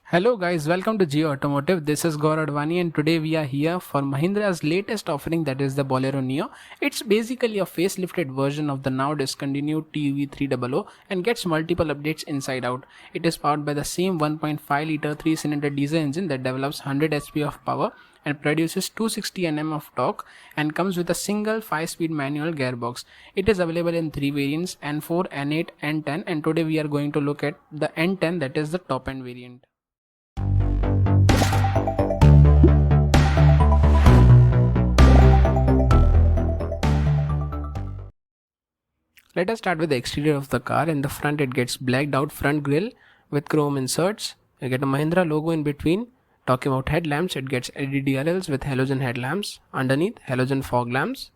Hello guys, welcome to G.Automotive. This is Gaurav and today we are here for Mahindra's latest offering, that is the Bolero Neo. It's basically a facelifted version of the now discontinued TUV 300 and gets multiple updates inside out. It is powered by the same 1.5 liter 3-cylinder diesel engine that develops 100 HP of power and produces 260 Nm of torque and comes with a single 5-speed manual gearbox. It is available in 3 variants, N4, N8, N10, and today we are going to look at the N10, that is the top end variant. Let us start with the exterior of the car. In the front it gets blacked out front grille with chrome inserts. You get a Mahindra logo in between. Talking about headlamps, it gets LED DRLs with halogen headlamps. Underneath, halogen fog lamps.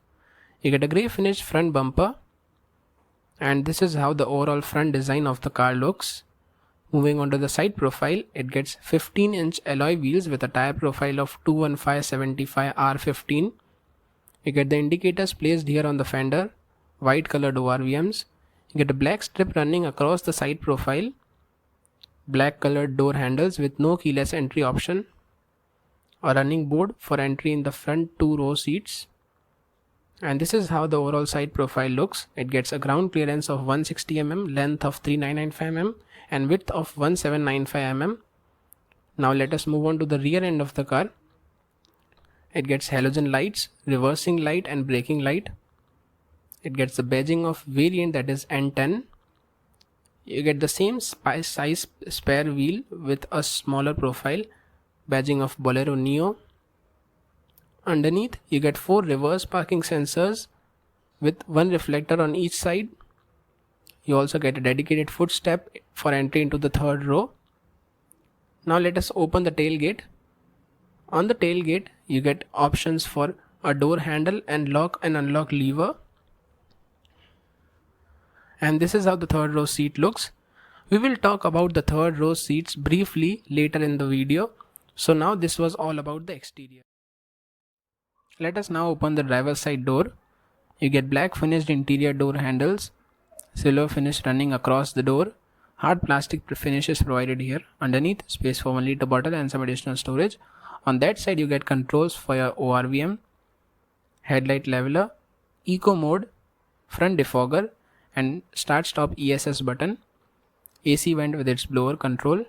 You get a grey finished front bumper. And this is how the overall front design of the car looks. Moving on to the side profile, it gets 15-inch alloy wheels with a tire profile of 215/75 R15. You get the indicators placed here on the fender. White colored ORVMs. You get a black strip running across the side profile. Black colored door handles with no keyless entry option. A running board for entry in the front 2-row seats. And this is how the overall side profile looks. It gets a ground clearance of 160 mm, length of 3995 mm and width of 1795 mm. Now let us move on to the rear end of the car. It gets halogen lights, reversing light and braking light. It gets the badging of variant, that is N10. You get the same size spare wheel with a smaller profile, badging of Bolero Neo. Underneath you get 4 reverse parking sensors with 1 reflector on each side. You also get a dedicated footstep for entry into the 3rd row. Now let us open the tailgate. On the tailgate you get options for a door handle and lock and unlock lever. And this is how the 3rd row seat looks. We will talk about the 3rd row seats briefly later in the video. So now this was all about the exterior. Let us now open the driver's side door. You get black finished interior door handles, silver finish running across the door, hard plastic finish is provided here. Underneath, space for 1 liter bottle and some additional storage. On that side you get controls for your ORVM, headlight leveler, eco mode, front defogger and start stop ESS button, AC vent with its blower control.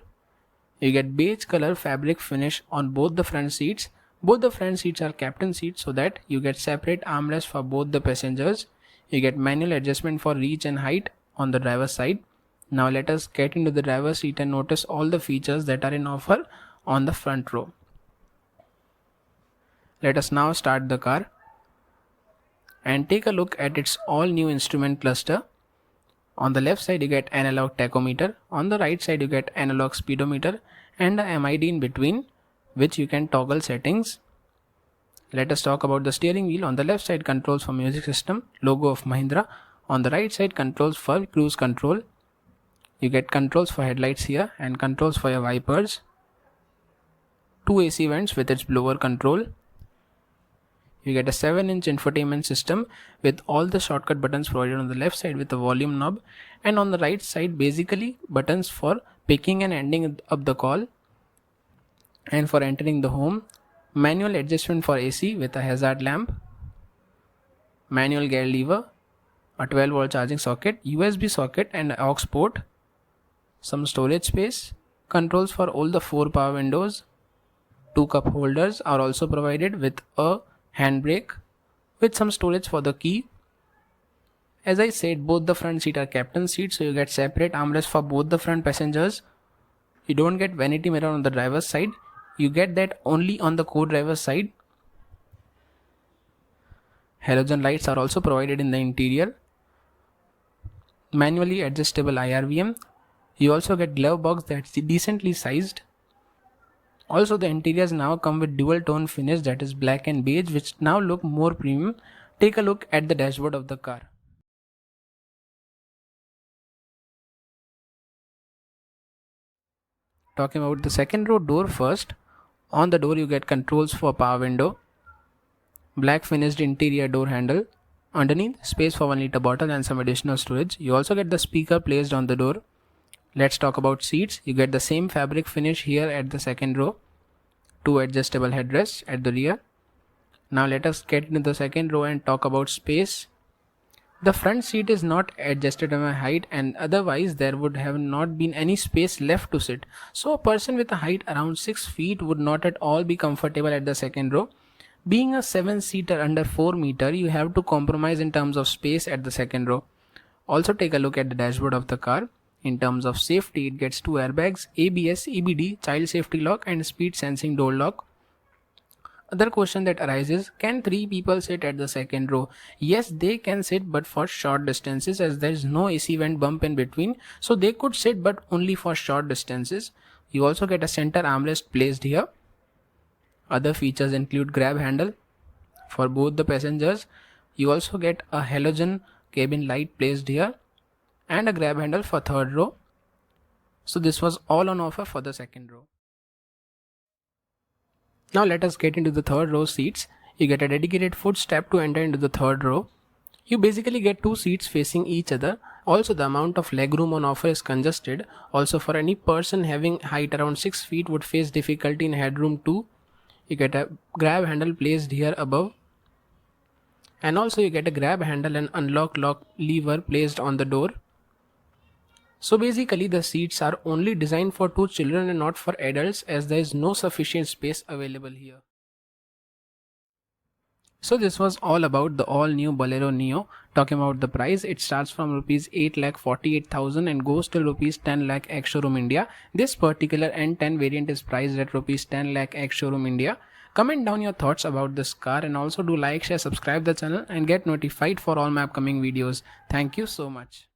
You get beige color fabric finish on both the front seats. Both the front seats are captain seats so that you get separate armrests for both the passengers. You get manual adjustment for reach and height on the driver's side. Now let us get into the driver's seat and notice all the features that are in offer on the front row. Let us now start the car and take a look at its all new instrument cluster. On the left side you get analog tachometer, on the right side you get analog speedometer and a MID in between, which you can toggle settings. Let us talk about the steering wheel. On the left side, controls for music system, logo of Mahindra. On the right side, controls for cruise control. You get controls for headlights here and controls for your wipers. 2 AC vents with its blower control. You get a 7-inch infotainment system with all the shortcut buttons provided on the left side with the volume knob, and on the right side basically buttons for picking and ending up the call and for entering the home. Manual adjustment for AC with a hazard lamp, manual gear lever, a 12-volt charging socket, USB socket and aux port, some storage space, controls for all the 4 power windows. 2 cup holders are also provided with a handbrake with some storage for the key. As I said, both the front seat are captain seats, so you get separate armrests for both the front passengers. You don't get vanity mirror on the driver's side. You get that only on the co-driver's side. Halogen lights are also provided in the interior. Manually adjustable IRVM. You also get glove box that's decently sized. Also the interiors now come with dual tone finish, that is black and beige, which now look more premium. Take a look at the dashboard of the car. Talking about the 2nd row door first. On the door you get controls for power window, black finished interior door handle, underneath space for 1 liter bottle and some additional storage. You also get the speaker placed on the door. Let's talk about seats. You get the same fabric finish here at the second row. 2 adjustable headrests at the rear. Now let us get into the second row and talk about space. The front seat is not adjusted on my height, and otherwise there would have not been any space left to sit. So a person with a height around 6 feet would not at all be comfortable at the second row. Being a 7-seater under 4 meter, you have to compromise in terms of space at the second row. Also take a look at the dashboard of the car. In terms of safety, it gets 2 airbags, ABS, EBD, child safety lock and speed sensing door lock. Other question that arises, can 3 people sit at the second row? Yes, they can sit, but for short distances, as there is no AC vent bump in between, so they could sit but only for short distances. You also get a center armrest placed here. Other features include grab handle for both the passengers. You also get a halogen cabin light placed here and a grab handle for third row. So this was all on offer for the second row. Now let us get into the third row seats. You get a dedicated footstep to enter into the third row. You basically get 2 seats facing each other. Also the amount of legroom on offer is congested. Also for any person having height around 6 feet would face difficulty in headroom too. You get a grab handle placed here above. And also you get a grab handle and unlock lock lever placed on the door. So basically the seats are only designed for 2 children and not for adults, as there is no sufficient space available here. So this was all about the all new Bolero Neo. Talking about the price, it starts from rupees 8,48,000 and goes till rupees 10 lakh ex showroom India. This particular N10 variant is priced at rupees 10 lakh ex showroom India. Comment down your thoughts about this car and also do like, share, subscribe the channel and get notified for all my upcoming videos. Thank you so much.